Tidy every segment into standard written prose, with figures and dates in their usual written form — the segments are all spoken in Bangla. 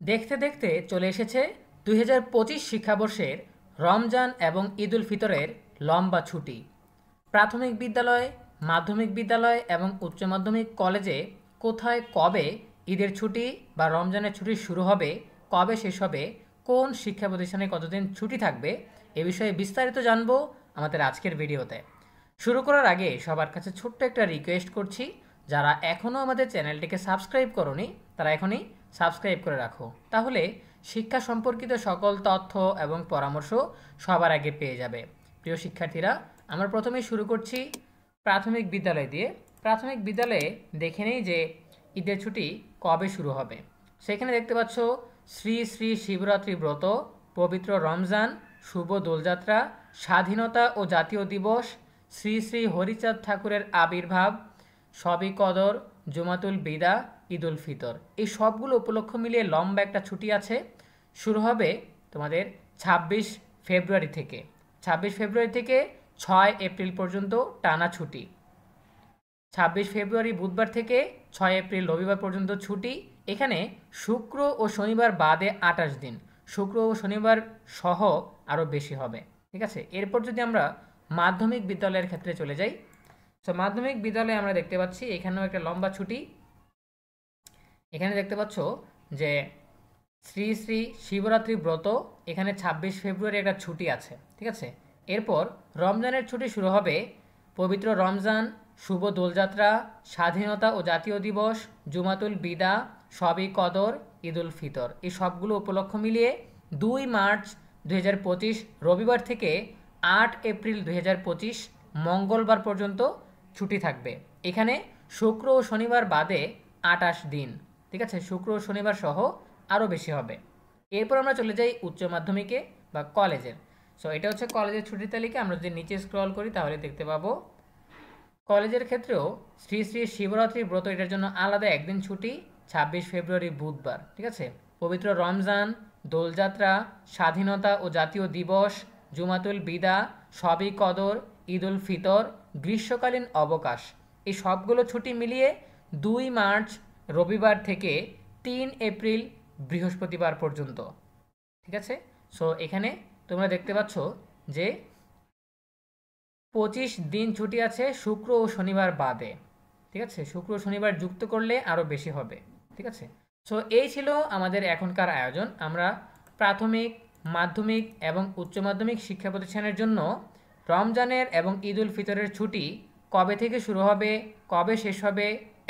দেখতে দেখতে চলে এসেছে 2025 শিক্ষাবর্ষের রমজান এবং ঈদ উল ফিতরের লম্বা ছুটি। প্রাথমিক বিদ্যালয়, মাধ্যমিক বিদ্যালয় এবং উচ্চ মাধ্যমিক কলেজে কোথায় কবে ঈদের ছুটি বা রমজানের ছুটি শুরু হবে, কবে শেষ হবে, কোন শিক্ষা প্রতিষ্ঠানে কতদিন ছুটি থাকবে, এ বিষয়ে বিস্তারিত জানবো আমাদের আজকের ভিডিওতে। শুরু করার আগে সবার কাছে ছোট্ট একটা রিকোয়েস্ট করছি, যারা এখনও আমাদের চ্যানেলটিকে সাবস্ক্রাইব করোনি তারা এখনই সাবস্ক্রাইব করে রাখো, তাহলে শিক্ষা সম্পর্কিত সকল তথ্য এবং পরামর্শ সবার আগে পেয়ে যাবে। প্রিয় শিক্ষার্থীরা, আমরা প্রথমেই শুরু করছি প্রাথমিক বিদ্যালয় দিয়ে। প্রাথমিক বিদ্যালয়ে দেখে নেই যে ঈদের ছুটি কবে শুরু হবে। সেখানে দেখতে পাচ্ছ শ্রী শ্রী শিবরাত্রি ব্রত, পবিত্র রমজান, শুভ দোলযাত্রা, স্বাধীনতা ও জাতীয় দিবস, শ্রী শ্রী হরিচাঁদ ঠাকুরের আবির্ভাব, শবে কদর, জুমাতুল বিদা, ঈদ উল ফিতর, এই সবগুলো উপলক্ষ মিলিয়ে লম্বা একটা ছুটি আছে। শুরু হবে তোমাদের 26 ফেব্রুয়ারি থেকে। 26 ফেব্রুয়ারি থেকে 6 এপ্রিল পর্যন্ত টানা ছুটি। 26 ফেব্রুয়ারি বুধবার থেকে 6 এপ্রিল রবিবার পর্যন্ত ছুটি। এখানে শুক্র ও শনিবার বাদে 28 দিন, শুক্র ও শনিবার সহ আরও বেশি হবে। ঠিক আছে, এরপর যদি আমরা মাধ্যমিক বিদ্যালয়ের ক্ষেত্রে চলে যাই, তো মাধ্যমিক বিদ্যালয়ে আমরা দেখতে পাচ্ছি এখানেও একটা লম্বা ছুটি। এখানে দেখতে পাচ্ছ যে শ্রী শ্রী শিবরাত্রি ব্রত, এখানে 26 ফেব্রুয়ারি একটা ছুটি আছে। ঠিক আছে, এরপর রমজানের ছুটি শুরু হবে পবিত্র রমজান, শুভ দোলযাত্রা, স্বাধীনতা ও জাতীয় দিবস, জুমাতুল বিদা, শবে কদর, ঈদ উল ফিতর, এই সবগুলো উপলক্ষ মিলিয়ে 2 মার্চ 2025 রবিবার থেকে 8 এপ্রিল 2025 মঙ্গলবার পর্যন্ত ছুটি থাকবে। এখানে শুক্র ও শনিবার বাদে 28 দিন। ঠিক আছে, শুক্র ও শনিবার সহ আরও বেশি হবে। এরপর আমরা চলে যাই উচ্চ মাধ্যমিকে বা কলেজের। সো এটা হচ্ছে কলেজের ছুটির তালিকা। আমরা যদি নিচে স্ক্রল করি তাহলে দেখতে পাবো কলেজের ক্ষেত্রেও শ্রী শ্রী শিবরাত্রি ব্রত, এটার জন্য আলাদা একদিন ছুটি, 26 ফেব্রুয়ারি বুধবার। ঠিক আছে, পবিত্র রমজান, দোলযাত্রা, স্বাধীনতা ও জাতীয় দিবস, জুমাতুল বিদা, শবে কদর, ঈদ উল ফিতর, গ্রীষ্মকালীন অবকাশ, এই সবগুলো ছুটি মিলিয়ে 2 মার্চ রবিবার থেকে 3 এপ্রিল বৃহস্পতিবার পর্যন্ত। ঠিক আছে, সো এখানে তোমরা দেখতে পাচ্ছ যে 25 দিন ছুটি আছে শুক্র ও শনিবার বাদে। ঠিক আছে, শুক্র ও শনিবার যুক্ত করলে আরও বেশি হবে। ঠিক আছে, সো এই ছিল আমাদের এখনকার আয়োজন। আমরা প্রাথমিক, মাধ্যমিক এবং উচ্চ মাধ্যমিক শিক্ষা প্রতিষ্ঠানের জন্য রমজানের এবং ঈদ উল ফিতরের ছুটি কবে থেকে শুরু হবে, কবে শেষ হবে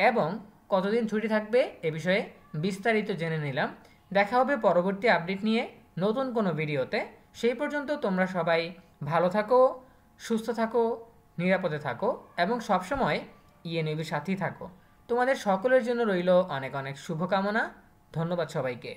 এবং কতদিন ছুটি থাকবে এ বিষয়ে বিস্তারিত জেনে নিলাম। দেখা হবে পরবর্তী আপডেট নিয়ে নতুন কোনো ভিডিওতে। সেই পর্যন্ত তোমরা সবাই ভালো থাকো, সুস্থ থাকো, নিরাপদে থাকো এবং সবসময় ইএনইবির সাথেই থাকো। তোমাদের সকলের জন্য রইল অনেক অনেক শুভকামনা। ধন্যবাদ সবাইকে।